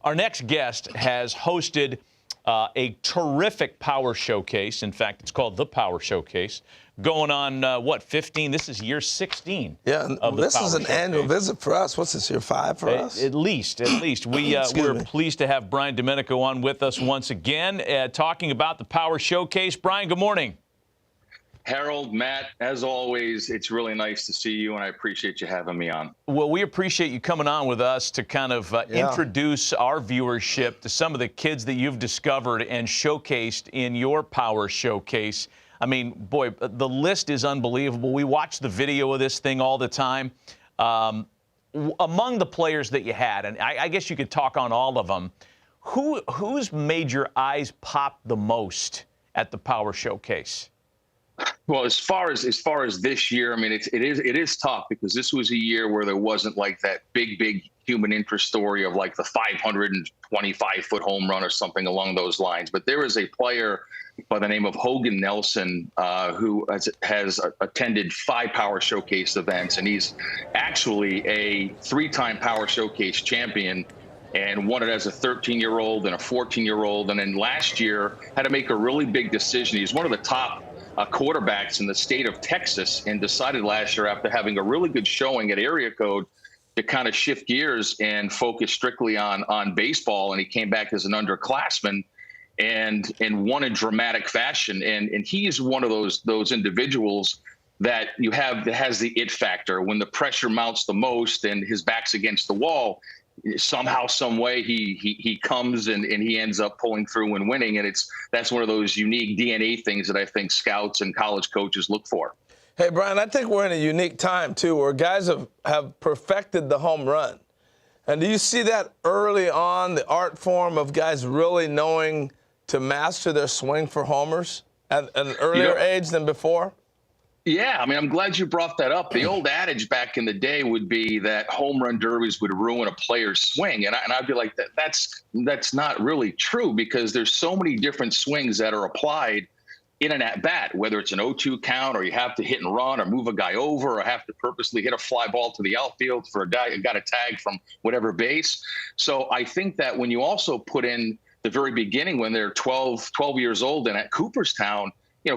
Our next guest has hosted a terrific power showcase. In fact, it's called the Power Showcase. Going on, 15? This is year 16. Yeah, this is an annual visit for us. What's this, year 5 for us? At least. We're pleased to have Brian Domenico on with us once again, talking about the Power Showcase. Brian, good morning. Harold, Matt, as always, it's really nice to see you, and I appreciate you having me on. Well, we appreciate you coming on with us to kind of introduce our viewership to some of the kids that you've discovered and showcased in your Power Showcase. I mean, boy, the list is unbelievable. We watch the video of this thing all the time. Among the players that you had, and I guess you could talk on all of them, who's made your eyes pop the most at the Power Showcase? Well, as far as this year, I mean, it is tough because this was a year where there wasn't like that big human interest story of like the 525-foot home run or something along those lines. But there is a player by the name of Hogan Nelson who has attended 5 Power Showcase events, and he's actually a 3-time Power Showcase champion and won it as a 13-year-old and a 14-year-old. And then last year had to make a really big decision. He's one of the top quarterbacks in the state of Texas, and decided last year, after having a really good showing at area code, to kind of shift gears and focus strictly on baseball. And he came back as an underclassman and won in dramatic fashion. And he is one of those individuals that you have that has the it factor. When the pressure mounts the most and his back's against the wall, somehow, some way, he comes and he ends up pulling through and winning. And that's one of those unique DNA things that I think scouts and college coaches look for. Hey, Brian, I think we're in a unique time, too, where guys have perfected the home run. And do you see that early on, the art form of guys really knowing to master their swing for homers at an earlier age than before? Yeah, I mean, I'm glad you brought that up. The old adage back in the day would be that home run derbies would ruin a player's swing. And I'd be like, that's not really true, because there's so many different swings that are applied in an at-bat, whether it's an 0-2 count, or you have to hit and run, or move a guy over, or have to purposely hit a fly ball to the outfield for a guy who got a tag from whatever base. So I think that when you also put in the very beginning, when they're 12 years old and at Cooperstown,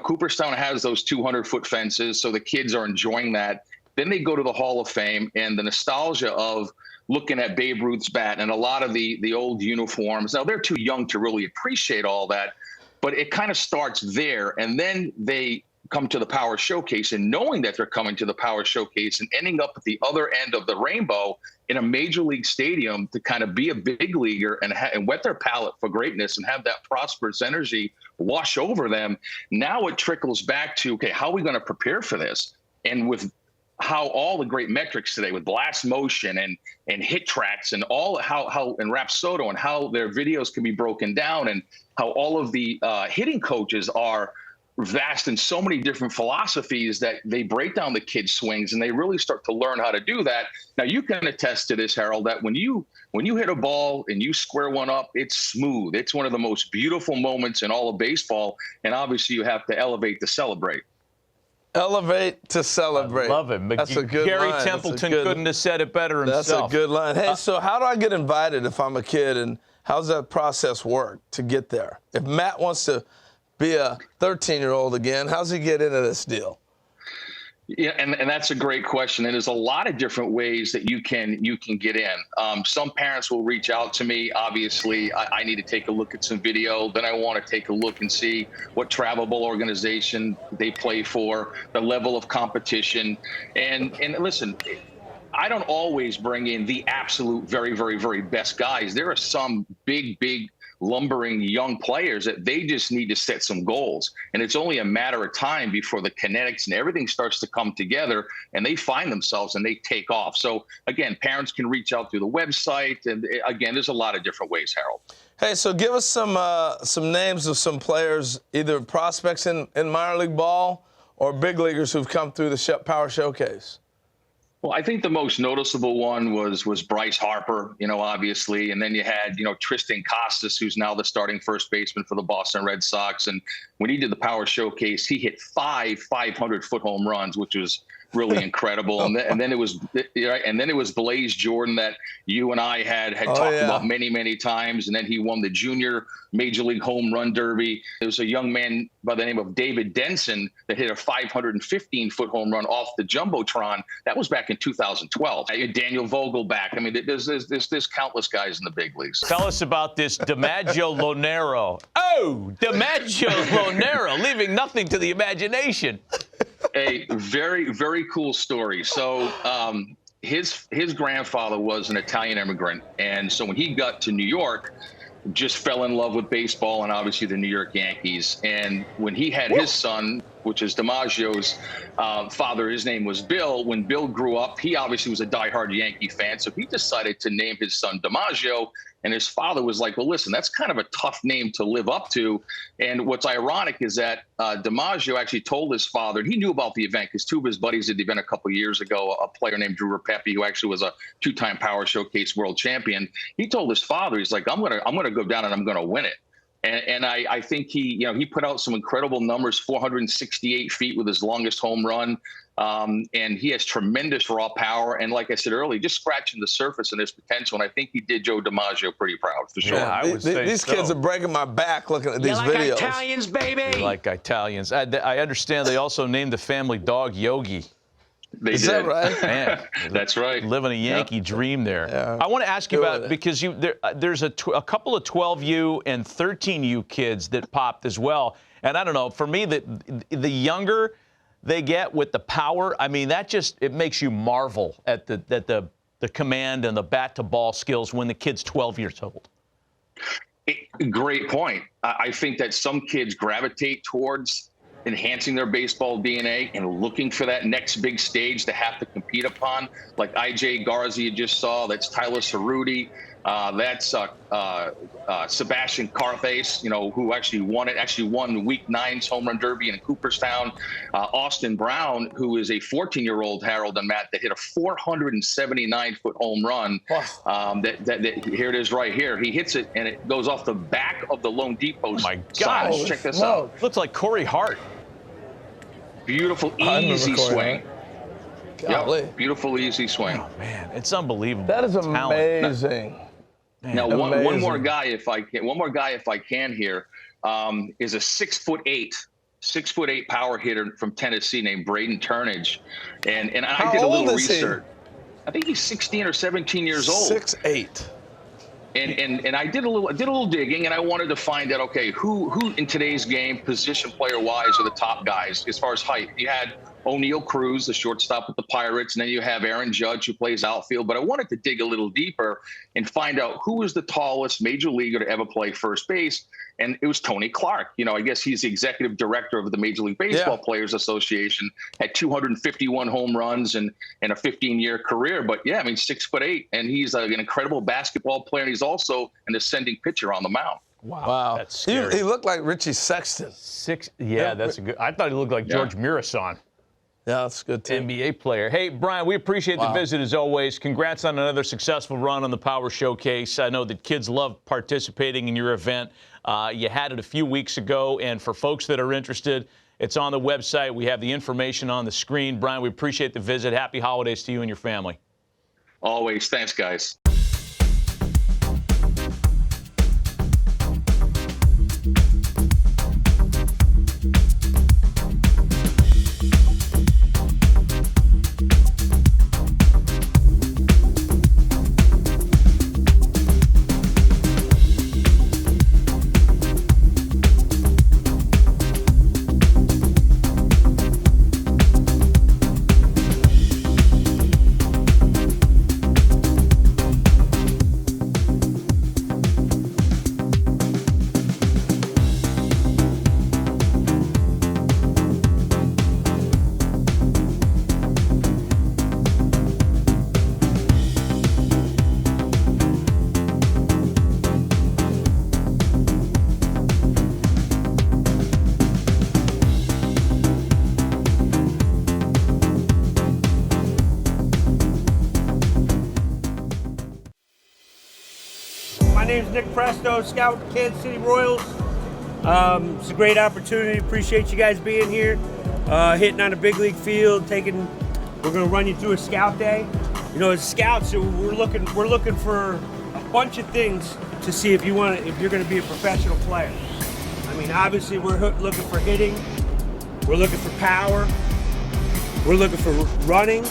Cooperstown has those 200-foot fences, so the kids are enjoying that. Then they go to the Hall of Fame, and the nostalgia of looking at Babe Ruth's bat and a lot of the old uniforms. Now, they're too young to really appreciate all that, but it kind of starts there. And then they come to the Power Showcase, and knowing that they're coming to the Power Showcase and ending up at the other end of the rainbow in a major league stadium to kind of be a big leaguer and whet their palate for greatness and have that prosperous energy wash over them. Now it trickles back to, okay, how are we going to prepare for this? And with how all the great metrics today with blast motion and hit tracks and all how and Rapsodo and how their videos can be broken down, and how all of the hitting coaches are vast in so many different philosophies that they break down the kids' swings, and they really start to learn how to do that. Now, you can attest to this, Harold, that when you hit a ball and you square one up, it's smooth. It's one of the most beautiful moments in all of baseball, and obviously you have to elevate to celebrate. Elevate to celebrate. I love it. That's a good Gary line. Templeton couldn't have said it better himself. That's a good line. Hey, so how do I get invited if I'm a kid, and how's that process work to get there? If Matt wants to be a 13-year-old again, how's he get into this deal? Yeah, and that's a great question. And there's a lot of different ways that you can get in. Some parents will reach out to me. Obviously, I need to take a look at some video. Then I want to take a look and see what travelable organization they play for, the level of competition. And listen, I don't always bring in the absolute very, very, very best guys. There are some big lumbering young players that they just need to set some goals. And it's only a matter of time before the kinetics and everything starts to come together, and they find themselves and they take off. So again, parents can reach out through the website. And again, there's a lot of different ways, Harold. Hey, so give us some names of some players, either prospects in minor league ball or big leaguers who've come through the Power Showcase. Well, I think the most noticeable one was Bryce Harper, obviously. And then you had, Tristan Costas, who's now the starting first baseman for the Boston Red Sox. And when he did the Power Showcase, he hit 5 500-foot home runs, which was really incredible. And then it was Blaze Jordan that you and I had talked about many times. And then he won the junior Major League Home Run Derby. There was a young man by the name of David Denson that hit a 515-foot home run off the Jumbotron. That was back in 2012. Daniel Vogelback. I mean, there's countless guys in the big leagues. Tell us about this DiMaggio Lonero. Oh, DiMaggio Lonero, leaving nothing to the imagination. A very, very cool story. So his grandfather was an Italian immigrant. And so when he got to New York, just fell in love with baseball and obviously the New York Yankees. And when he had his son, which is DiMaggio's father, his name was Bill. When Bill grew up, he obviously was a diehard Yankee fan. So he decided to name his son DiMaggio. And his father was like, well, listen, that's kind of a tough name to live up to. And what's ironic is that DiMaggio actually told his father, and he knew about the event because two of his buddies at the event a couple of years ago, a player named Drew Rapepi, who actually was a two-time Power Showcase world champion. He told his father, he's like, I'm gonna go down and I'm gonna win it. And I think he put out some incredible numbers, 468 feet with his longest home run. And he has tremendous raw power. And like I said earlier, just scratching the surface and his potential. And I think he did Joe DiMaggio pretty proud, for sure. Yeah, I would say these kids are breaking my back looking at these videos. Italians, baby. You like Italians. I understand they also named the family dog Yogi. Is that right? Man, that's right. Living a Yankee dream there. Yeah. I want to ask you about, because there's a couple of 12U and 13U kids that popped as well. And I don't know, for me, the younger they get with the power, I mean, it makes you marvel at the command and the bat to ball skills when the kid's 12 years old. Great point. I think that some kids gravitate towards enhancing their baseball DNA and looking for that next big stage to have to compete upon, like IJ Garza you just saw. That's Tyler Cerruti. That's Sebastian Carthace, who actually won Week 9's Home Run Derby in Cooperstown. Austin Brown, who is a 14-year-old, Harold and Matt, that hit a 479-foot home run. Wow. Here it is right here. He hits it, and it goes off the back of the loanDepot side. Check this out. Looks like Corey Hart. Beautiful, easy swing. Yep. Beautiful, easy swing. Oh, man, it's unbelievable. That is amazing. Now, one more guy, if I can here, is a 6'8" power hitter from Tennessee named Braden Turnage, and I did a little research. I think he's 16 or 17 years old. 6'8". And I did a little digging, and I wanted to find out, okay, who in today's game, position player wise, are the top guys as far as height. You had O'Neal Cruz, the shortstop with the Pirates, and then you have Aaron Judge, who plays outfield. But I wanted to dig a little deeper and find out who was the tallest major leaguer to ever play first base. And it was Tony Clark. I guess he's the executive director of the Major League Baseball Players Association, had 251 home runs and a 15-year career. But, 6'8", and he's an incredible basketball player, and he's also an ascending pitcher on the mound. Wow. That's scary. He looked like Richie Sexton. That's a good. I thought he looked like George Mirasan. Yeah, that's good, too. NBA player. Hey, Brian, we appreciate the visit as always. Congrats on another successful run on the Power Showcase. I know that kids love participating in your event. You had it a few weeks ago, and for folks that are interested, it's on the website. We have the information on the screen. Brian, we appreciate the visit. Happy holidays to you and your family. Always. Thanks, guys. My name's Nick Presto, scout with the Kansas City Royals. It's a great opportunity. Appreciate you guys being here, hitting on a big league field, taking We're gonna run you through a scout day. You know, as scouts, we're looking for a bunch of things to see if you're gonna be a professional player. I mean, obviously we're looking for hitting, we're looking for power, we're looking for running,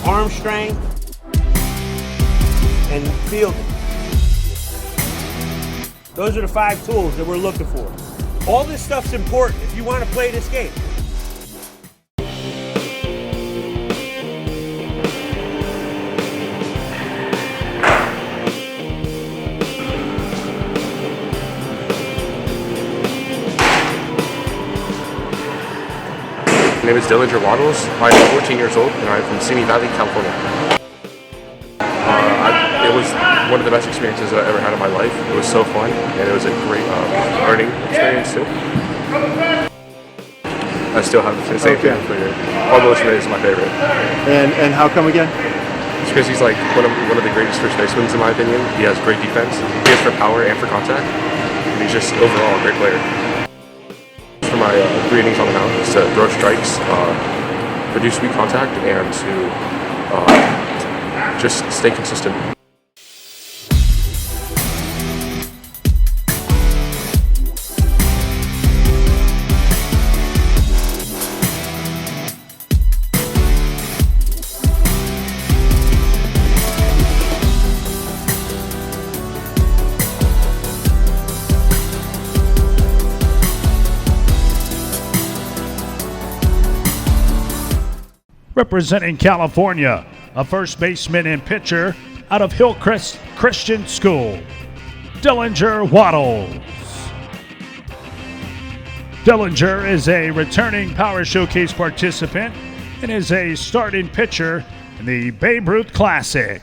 arm strength, and fielding. Those are the 5 tools that we're looking for. All this stuff's important if you want to play this game. My name is Dylanger Wattles. I'm 14 years old and I'm from Simi Valley, California. It was one of the best experiences I've ever had in my life. It was so fun and it was a great learning experience too. I still have the same feeling for you. Pablo Schmidt is my favorite. And how come again? It's because he's like one of the greatest first basemen in my opinion. He has great defense. He has for power and for contact. And he's just overall a great player. For my 3 innings on the mound is to throw strikes, produce sweet contact, and to just stay consistent. Representing California, a first baseman and pitcher out of Hillcrest Christian School, Dylanger Wattles. Dylanger is a returning Power Showcase participant and is a starting pitcher in the Babe Ruth Classic.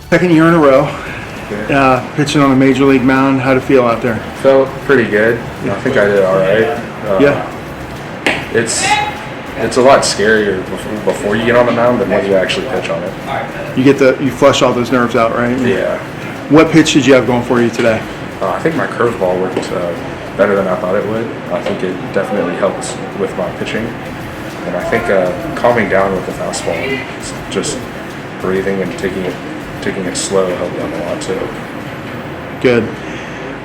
Second year in a row, pitching on a major league mound. How'd it feel out there? Felt pretty good. I think I did all right. It's a lot scarier before you get on the mound than when you actually pitch on it. You flush all those nerves out, right? Yeah. What pitch did you have going for you today? I think my curveball worked better than I thought it would. I think it definitely helped with my pitching. And I think calming down with the fastball, just breathing and taking it slow helped out a lot too. Good.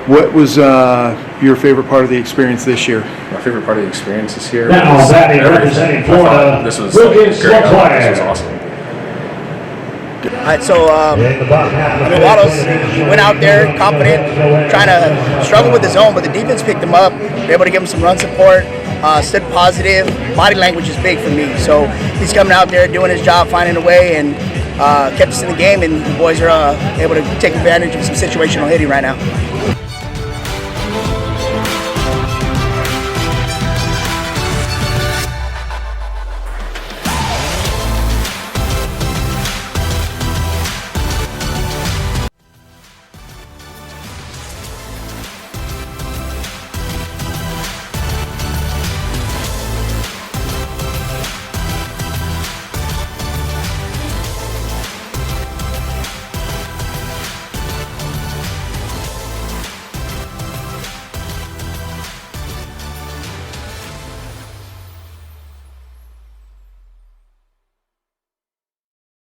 What was your favorite part of the experience this year? My favorite part of the experience this year Now was batting everything. representing I thought Florida, this was Lucas great. LeClaire. This was awesome. All right, so Wattles went out there confident, trying to struggle with his own, but the defense picked him up. They were able to give him some run support, stood positive. Body language is big for me, so he's coming out there doing his job, finding a way, and kept us in the game. And the boys are able to take advantage of some situational hitting right now.